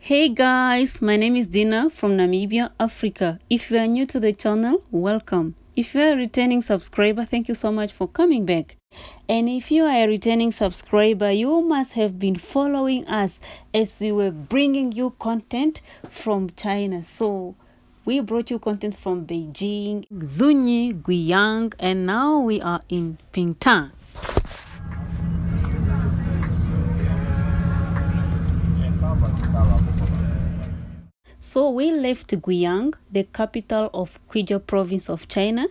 Hey guys, my name is Diina from Namibia, Africa. If you are new to the channel, welcome. If you are a returning subscriber, thank you so much for coming back. And if you are a returning subscriber, you must have been following us as we were bringing you content from China. So we brought you content from Beijing, Guizhou, Guiyang, and now we are in Pingtang. So we left Guiyang, the capital of Guizhou province of China,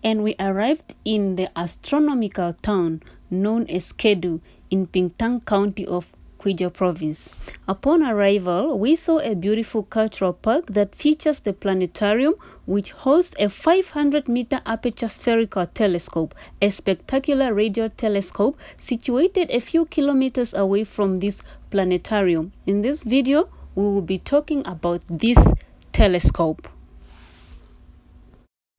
and we arrived in the astronomical town known as Guizhou in Pingtang County of Guizhou province. Upon arrival, we saw a beautiful cultural park that features the planetarium, which hosts a 500-meter aperture spherical telescope, a spectacular radio telescope situated a few kilometers away from this planetarium. In this video, we will be talking about this telescope.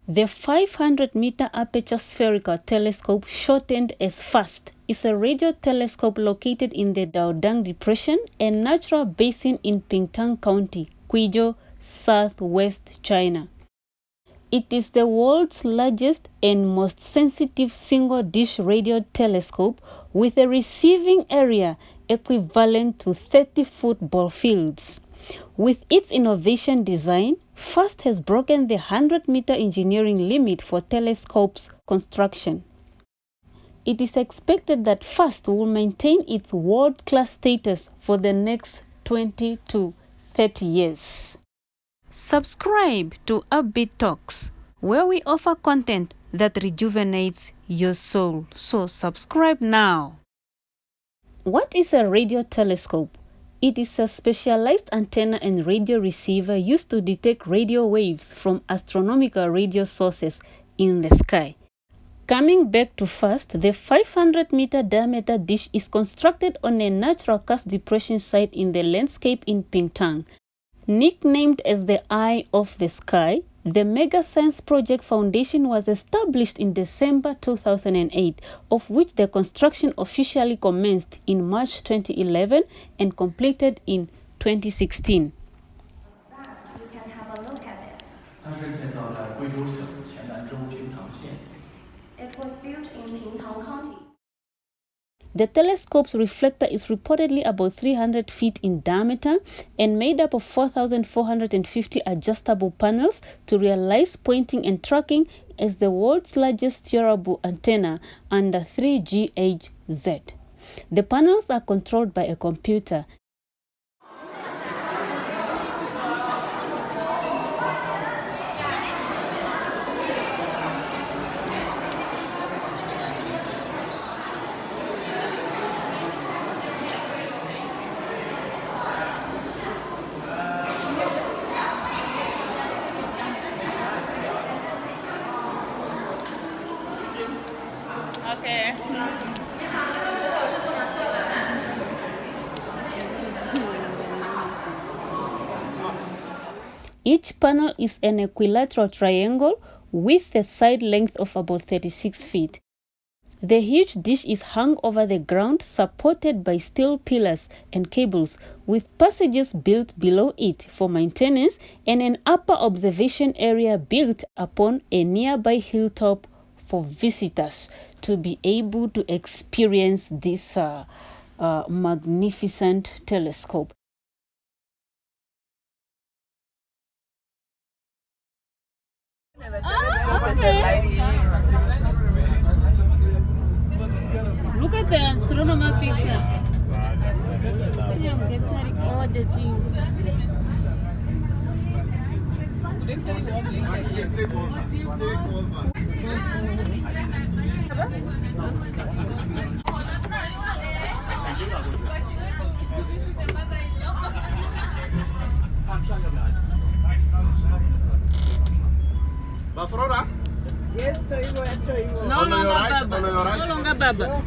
The 500-meter Aperture Spherical Telescope, shortened as FAST, is a radio telescope located in the Dawodang Depression, a natural basin in Pingtang County, Guizhou, southwest China. It is the world's largest and most sensitive single-dish radio telescope with a receiving area equivalent to 30 football fields. With its innovation design, FAST has broken the 100-meter engineering limit for telescopes construction. It is expected that FAST will maintain its world-class status for the next 20 to 30 years. Subscribe to Upbeat Talks, where we offer content that rejuvenates your soul. So subscribe now. What is a radio telescope? It is a specialized antenna and radio receiver used to detect radio waves from astronomical radio sources in the sky. Coming back to FAST, the 500-meter diameter dish is constructed on a natural cast depression site in the landscape in Pingtang. Nicknamed as the Eye of the Sky, the Mega Science Project Foundation was established in December 2008, of which the construction officially commenced in March 2011 and completed in 2016. Fast, you can have a look at it. It was built in Pingtang County. The telescope's reflector is reportedly about 300 feet in diameter and made up of 4,450 adjustable panels to realize pointing and tracking as the world's largest steerable antenna under 3GHz. The panels are controlled by a computer. Okay. Each panel is an equilateral triangle with a side length of about 36 feet. The huge dish is hung over the ground, supported by steel pillars and cables, with passages built below it for maintenance and an upper observation area built upon a nearby hilltop for visitors to be able to experience this magnificent telescope. Look at the astronomer pictures. I'm capturing all the things. Yes, No longer Baba.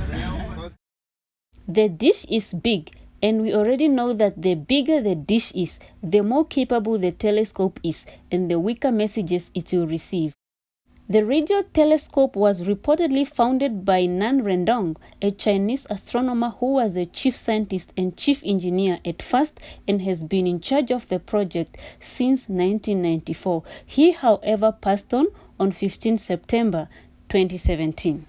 The dish is big, and we already know that the bigger the dish is, the more capable the telescope is, and the weaker messages it will receive. The radio telescope was reportedly founded by Nan Rendong, a Chinese astronomer who was the chief scientist and chief engineer at first and has been in charge of the project since 1994. He, however, passed on 15 September 2017.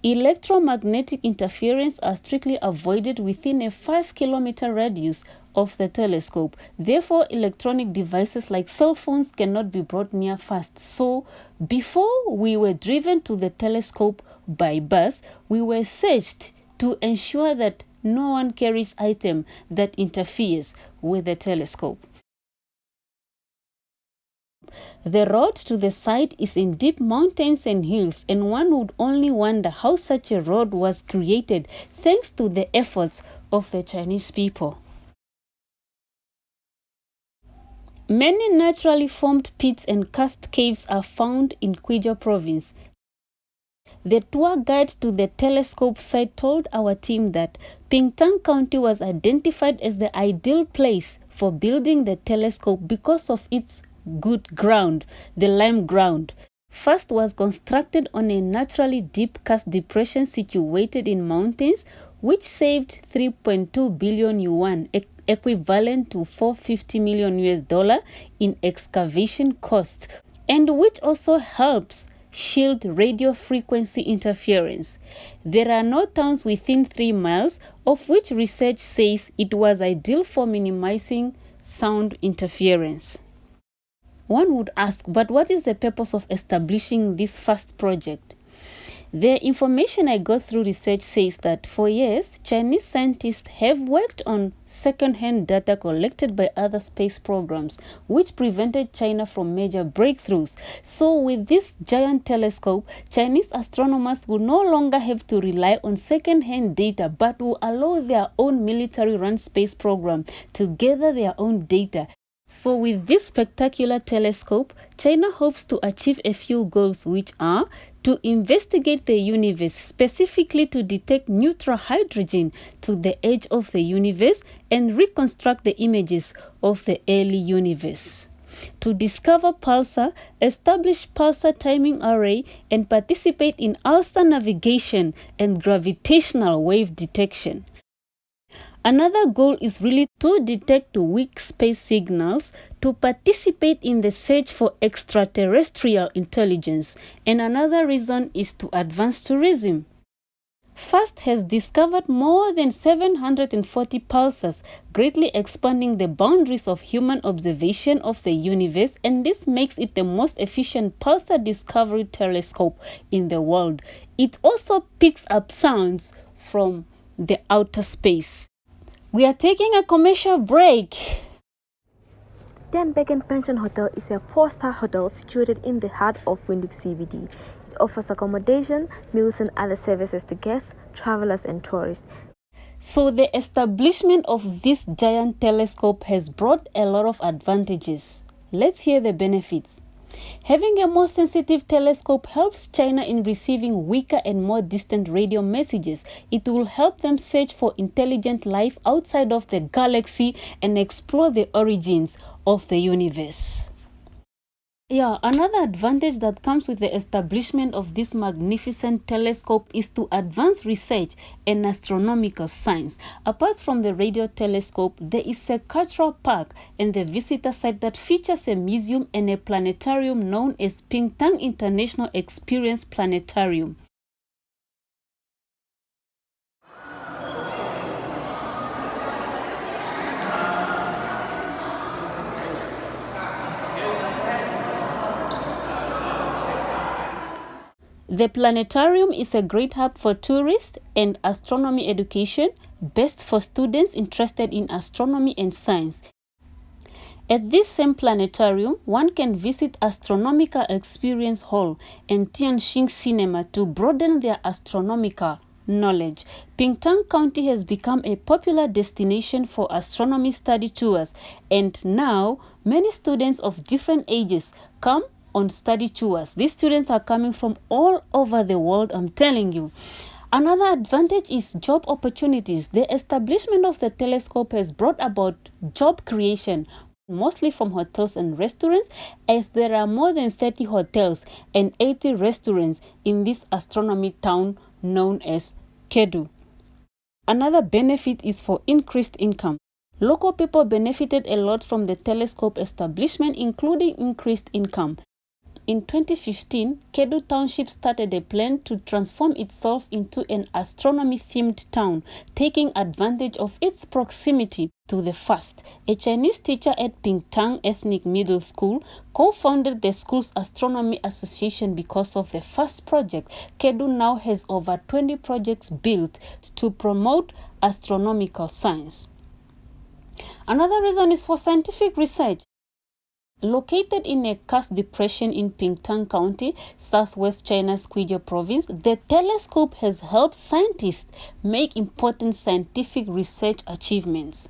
Electromagnetic interference are strictly avoided within a 5-kilometer radius of the telescope. Therefore, electronic devices like cell phones cannot be brought near fast. So, before we were driven to the telescope by bus, we were searched to ensure that no one carries item that interferes with the telescope. The road to the site is in deep mountains and hills, and one would only wonder how such a road was created thanks to the efforts of the Chinese people. Many naturally formed pits and karst caves are found in Guizhou province. The tour guide to the telescope site told our team that Pingtang County was identified as the ideal place for building the telescope because of its good ground, the lime ground. First was constructed on a naturally deep karst depression situated in mountains, which saved 3.2 billion yuan, equivalent to $450 million in excavation costs, and which also helps shield radio frequency interference. There are no towns within 3 miles, of which research says it was ideal for minimizing sound interference. One would ask, but what is the purpose of establishing this first project? The information I got through research says that for years, Chinese scientists have worked on second-hand data collected by other space programs, which prevented China from major breakthroughs. So with this giant telescope, Chinese astronomers will no longer have to rely on second-hand data, but will allow their own military-run space program to gather their own data. So with this spectacular telescope, China hopes to achieve a few goals, which are to investigate the universe, specifically to detect neutral hydrogen to the edge of the universe and reconstruct the images of the early universe. To discover pulsar, establish pulsar timing array, and participate in pulsar navigation and gravitational wave detection. Another goal is really to detect weak space signals, to participate in the search for extraterrestrial intelligence, and another reason is to advance tourism. FAST has discovered more than 740 pulsars, greatly expanding the boundaries of human observation of the universe, and this makes it the most efficient pulsar discovery telescope in the world. It also picks up sounds from the outer space. We are taking a commercial break. Dan Beacon Pension Hotel is a 4-star hotel situated in the heart of Windhoek CBD. It offers accommodation, meals and other services to guests, travelers and tourists. So the establishment of this giant telescope has brought a lot of advantages. Let's hear the benefits. Having a more sensitive telescope helps China in receiving weaker and more distant radio messages. It will help them search for intelligent life outside of the galaxy and explore the origins of the universe. Yeah, another advantage that comes with the establishment of this magnificent telescope is to advance research and astronomical science. Apart from the radio telescope, there is a cultural park and the visitor site that features a museum and a planetarium known as Pingtang International Experience Planetarium. The planetarium is a great hub for tourists and astronomy education, best for students interested in astronomy and science. At this same planetarium, one can visit Astronomical Experience Hall and Tianxing Cinema to broaden their astronomical knowledge. Pingtang County has become a popular destination for astronomy study tours, and now many students of different ages come on study tours. These students are coming from all over the world, I'm telling you. Another advantage is job opportunities. The establishment of the telescope has brought about job creation, mostly from hotels and restaurants, as there are more than 30 hotels and 80 restaurants in this astronomy town known as Guizhou. Another benefit is for increased income. Local people benefited a lot from the telescope establishment, including increased income. In 2015, Guizhou Township started a plan to transform itself into an astronomy-themed town, taking advantage of its proximity to the FAST. A Chinese teacher at Pingtang Ethnic Middle School co-founded the school's astronomy association because of the FAST project. Guizhou now has over 20 projects built to promote astronomical science. Another reason is for scientific research. Located in a karst depression in Pingtang County, southwest China's Guizhou province, the telescope has helped scientists make important scientific research achievements.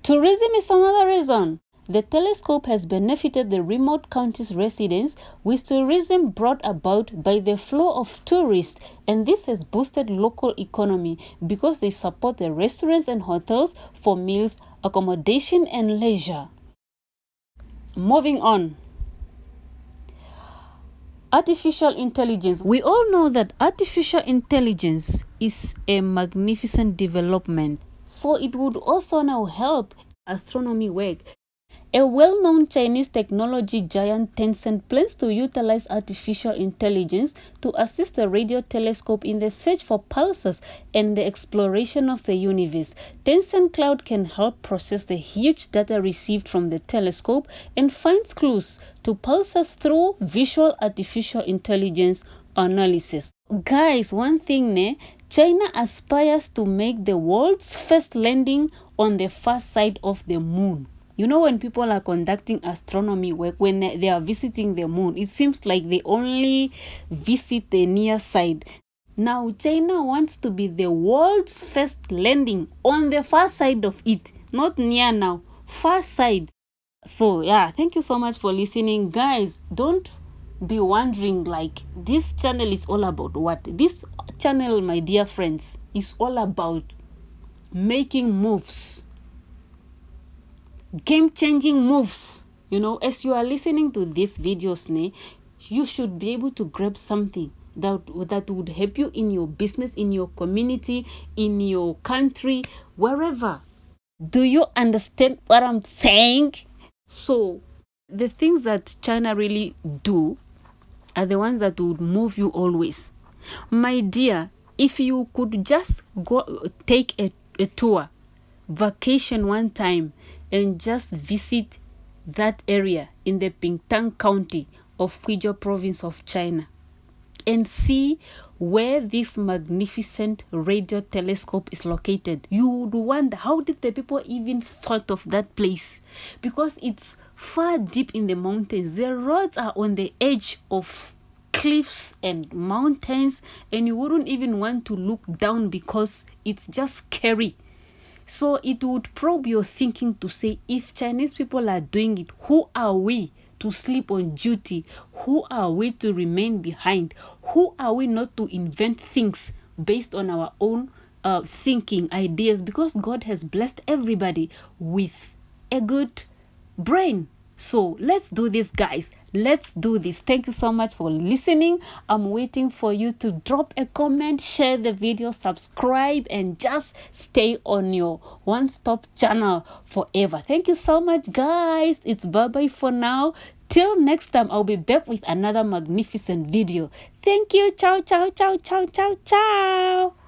Tourism is another reason. The telescope has benefited the remote county's residents, with tourism brought about by the flow of tourists, and this has boosted local economy because they support the restaurants and hotels for meals, accommodation, and leisure. Moving on. Artificial intelligence. We all know that artificial intelligence is a magnificent development, so it would also now help astronomy work. A well-known Chinese technology giant, Tencent, plans to utilize artificial intelligence to assist the radio telescope in the search for pulsars and the exploration of the universe. Tencent Cloud can help process the huge data received from the telescope and finds clues to pulsars through visual artificial intelligence analysis. Guys, one thing, China aspires to make the world's first landing on the far side of the moon. You know, when people are conducting astronomy work, when they are visiting the moon, it seems like they only visit the near side. Now, China wants to be the world's first landing on the far side of it. Not near now, far side. So, yeah, thank you so much for listening. Guys, don't be wondering, like, this channel is all about what? This channel, my dear friends, is all about making moves. Game-changing moves. You know, as you are listening to these videos, you should be able to grab something that would help you in your business, in your community, in your country, wherever. Do you understand what I'm saying? So, the things that China really do are the ones that would move you always. My dear, if you could just go take a tour, vacation one time, and just visit that area in the Pingtang County of Guizhou province of China and see where this magnificent radio telescope is located. You would wonder, how did the people even thought of that place? Because it's far deep in the mountains. The roads are on the edge of cliffs and mountains, and you wouldn't even want to look down because it's just scary. So it would probe your thinking to say, if Chinese people are doing it, who are we to sleep on duty? Who are we to remain behind? Who are we not to invent things based on our own thinking, ideas? Because God has blessed everybody with a good brain. So let's do this, guys. Let's do this. Thank you so much for listening. I'm waiting for you to drop a comment, share the video, subscribe, and just stay on your one-stop channel forever. Thank you so much, guys. It's bye-bye for now. Till next time, I'll be back with another magnificent video. Thank you. Ciao, ciao, ciao, ciao, ciao, ciao.